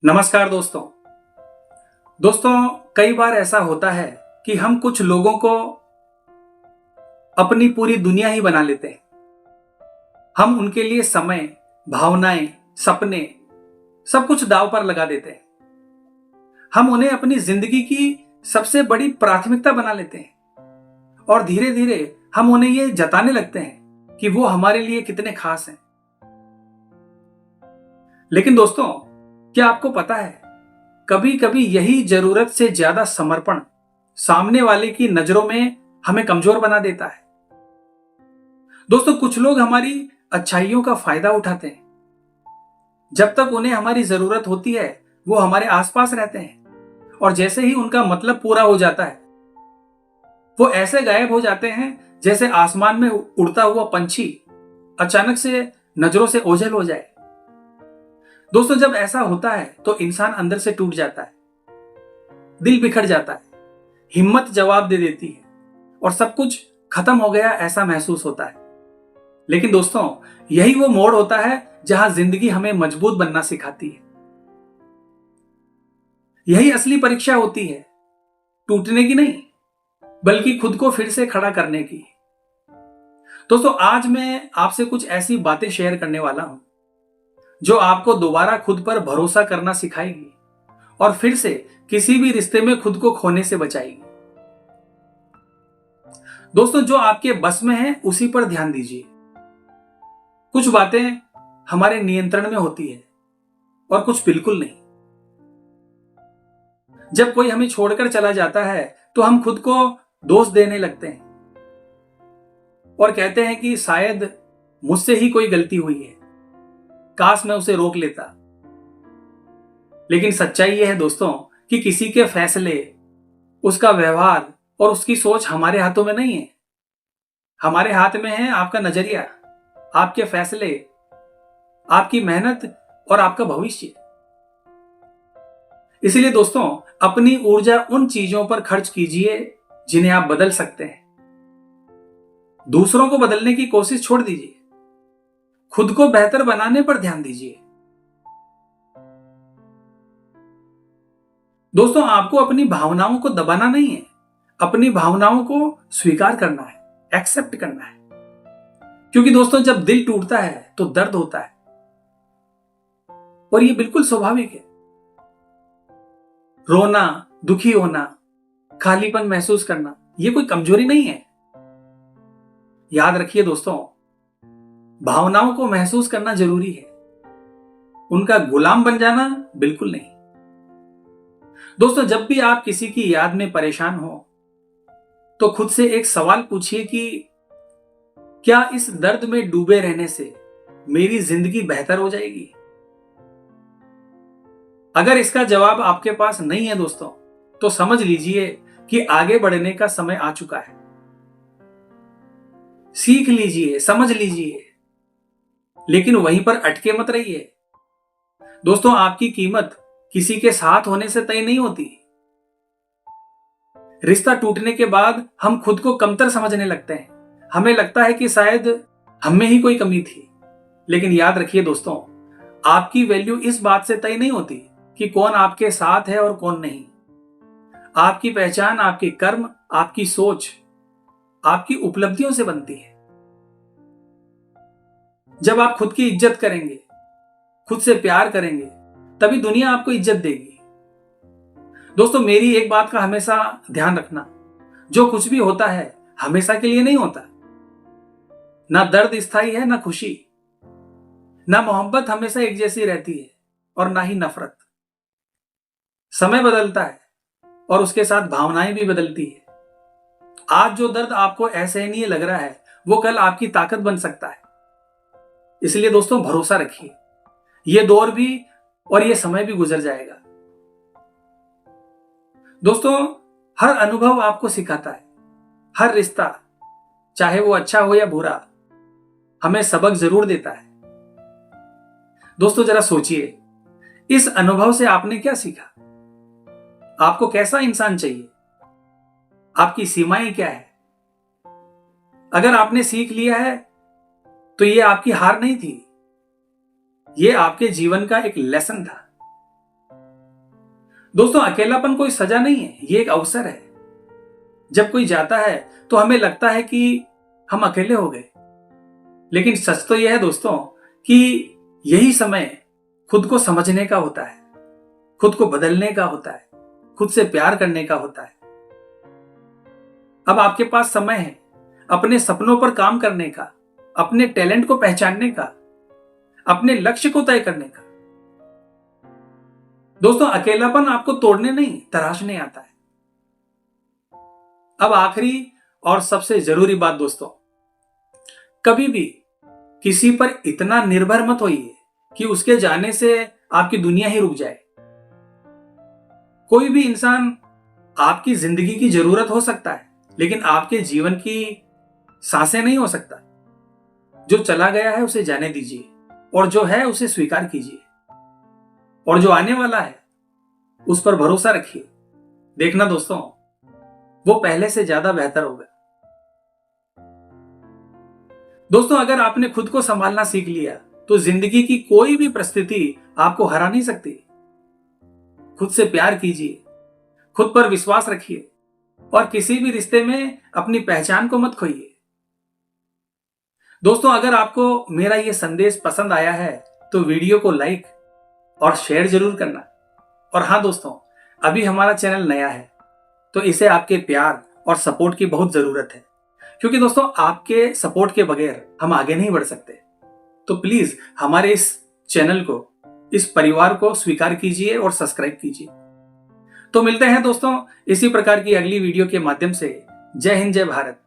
नमस्कार दोस्तों। कई बार ऐसा होता है कि हम कुछ लोगों को अपनी पूरी दुनिया ही बना लेते हैं। हम उनके लिए समय, भावनाएं, सपने सब कुछ दांव पर लगा देते हैं। हम उन्हें अपनी जिंदगी की सबसे बड़ी प्राथमिकता बना लेते हैं और धीरे धीरे हम उन्हें ये जताने लगते हैं कि वो हमारे लिए कितने खास हैं। लेकिन दोस्तों, क्या आपको पता है, कभी कभी यही जरूरत से ज्यादा समर्पण सामने वाले की नजरों में हमें कमजोर बना देता है। दोस्तों, कुछ लोग हमारी अच्छाइयों का फायदा उठाते हैं। जब तक उन्हें हमारी जरूरत होती है वो हमारे आसपास रहते हैं और जैसे ही उनका मतलब पूरा हो जाता है वो ऐसे गायब हो जाते हैं जैसे आसमान में उड़ता हुआ पंछी अचानक से नजरों से ओझल हो जाए। दोस्तों, जब ऐसा होता है तो इंसान अंदर से टूट जाता है, दिल बिखर जाता है, हिम्मत जवाब दे देती है और सब कुछ खत्म हो गया ऐसा महसूस होता है। लेकिन दोस्तों, यही वो मोड़ होता है जहां जिंदगी हमें मजबूत बनना सिखाती है। यही असली परीक्षा होती है, टूटने की नहीं बल्कि खुद को फिर से खड़ा करने की। दोस्तों, आज मैं आपसे कुछ ऐसी बातें शेयर करने वाला हूं जो आपको दोबारा खुद पर भरोसा करना सिखाएगी और फिर से किसी भी रिश्ते में खुद को खोने से बचाएगी। दोस्तों, जो आपके बस में है उसी पर ध्यान दीजिए। कुछ बातें हमारे नियंत्रण में होती है और कुछ बिल्कुल नहीं। जब कोई हमें छोड़कर चला जाता है तो हम खुद को दोष देने लगते हैं और कहते हैं कि शायद मुझसे ही कोई गलती हुई है, काश मैं उसे रोक लेता। लेकिन सच्चाई यह है दोस्तों कि किसी के फैसले, उसका व्यवहार और उसकी सोच हमारे हाथों में नहीं है। हमारे हाथ में है आपका नजरिया, आपके फैसले, आपकी मेहनत और आपका भविष्य। इसलिए दोस्तों, अपनी ऊर्जा उन चीजों पर खर्च कीजिए जिन्हें आप बदल सकते हैं। दूसरों को बदलने की कोशिश छोड़ दीजिए, खुद को बेहतर बनाने पर ध्यान दीजिए। दोस्तों, आपको अपनी भावनाओं को दबाना नहीं है, अपनी भावनाओं को स्वीकार करना है, एक्सेप्ट करना है। क्योंकि दोस्तों, जब दिल टूटता है तो दर्द होता है और ये बिल्कुल स्वाभाविक है। रोना, दुखी होना, खालीपन महसूस करना ये कोई कमजोरी नहीं है। याद रखिए दोस्तों, भावनाओं को महसूस करना जरूरी है, उनका गुलाम बन जाना बिल्कुल नहीं। दोस्तों, जब भी आप किसी की याद में परेशान हो तो खुद से एक सवाल पूछिए कि क्या इस दर्द में डूबे रहने से मेरी जिंदगी बेहतर हो जाएगी? अगर इसका जवाब आपके पास नहीं है दोस्तों, तो समझ लीजिए कि आगे बढ़ने का समय आ चुका है। सीख लीजिए, समझ लीजिए, लेकिन वहीं पर अटके मत रहिए। दोस्तों, आपकी कीमत किसी के साथ होने से तय नहीं होती। रिश्ता टूटने के बाद हम खुद को कमतर समझने लगते हैं। हमें लगता है कि शायद हम में ही कोई कमी थी। लेकिन याद रखिए दोस्तों, आपकी वैल्यू इस बात से तय नहीं होती कि कौन आपके साथ है और कौन नहीं। आपकी पहचान आपके कर्म, आपकी सोच, आपकी उपलब्धियों से बनती है। जब आप खुद की इज्जत करेंगे, खुद से प्यार करेंगे, तभी दुनिया आपको इज्जत देगी। दोस्तों, मेरी एक बात का हमेशा ध्यान रखना, जो कुछ भी होता है हमेशा के लिए नहीं होता। ना दर्द स्थायी है, ना खुशी, ना मोहब्बत हमेशा एक जैसी रहती है और ना ही नफरत। समय बदलता है और उसके साथ भावनाएं भी बदलती है। आज जो दर्द आपको असहनीय लग रहा है वो कल आपकी ताकत बन सकता है। इसलिए दोस्तों, भरोसा रखिए, ये दौर भी और ये समय भी गुजर जाएगा। दोस्तों, हर अनुभव आपको सिखाता है। हर रिश्ता, चाहे वो अच्छा हो या बुरा, हमें सबक जरूर देता है। दोस्तों, जरा सोचिए, इस अनुभव से आपने क्या सीखा? आपको कैसा इंसान चाहिए? आपकी सीमाएं क्या है? अगर आपने सीख लिया है तो ये आपकी हार नहीं थी, ये आपके जीवन का एक लेसन था। दोस्तों, अकेलापन कोई सजा नहीं है, ये एक अवसर है। जब कोई जाता है तो हमें लगता है कि हम अकेले हो गए, लेकिन सच तो यह है दोस्तों कि यही समय खुद को समझने का होता है, खुद को बदलने का होता है, खुद से प्यार करने का होता है। अब आपके पास समय है अपने सपनों पर काम करने का, अपने टैलेंट को पहचानने का, अपने लक्ष्य को तय करने का। दोस्तों, अकेलापन आपको तोड़ने नहीं, तराशने आता है। अब आखिरी और सबसे जरूरी बात दोस्तों, कभी भी किसी पर इतना निर्भर मत होइए कि उसके जाने से आपकी दुनिया ही रुक जाए। कोई भी इंसान आपकी जिंदगी की जरूरत हो सकता है, लेकिन आपके जीवन की सांसें नहीं हो सकता। जो चला गया है उसे जाने दीजिए, और जो है उसे स्वीकार कीजिए, और जो आने वाला है उस पर भरोसा रखिए। देखना दोस्तों, वो पहले से ज्यादा बेहतर होगा। दोस्तों, अगर आपने खुद को संभालना सीख लिया तो जिंदगी की कोई भी परिस्थिति आपको हरा नहीं सकती। खुद से प्यार कीजिए, खुद पर विश्वास रखिए, और किसी भी रिश्ते में अपनी पहचान को मत खोइए। दोस्तों, अगर आपको मेरा यह संदेश पसंद आया है तो वीडियो को लाइक और शेयर जरूर करना। और हाँ दोस्तों, अभी हमारा चैनल नया है तो इसे आपके प्यार और सपोर्ट की बहुत जरूरत है, क्योंकि दोस्तों आपके सपोर्ट के बगैर हम आगे नहीं बढ़ सकते। तो प्लीज हमारे इस चैनल को, इस परिवार को स्वीकार कीजिए और सब्सक्राइब कीजिए। तो मिलते हैं दोस्तों इसी प्रकार की अगली वीडियो के माध्यम से। जय हिंद, जय भारत।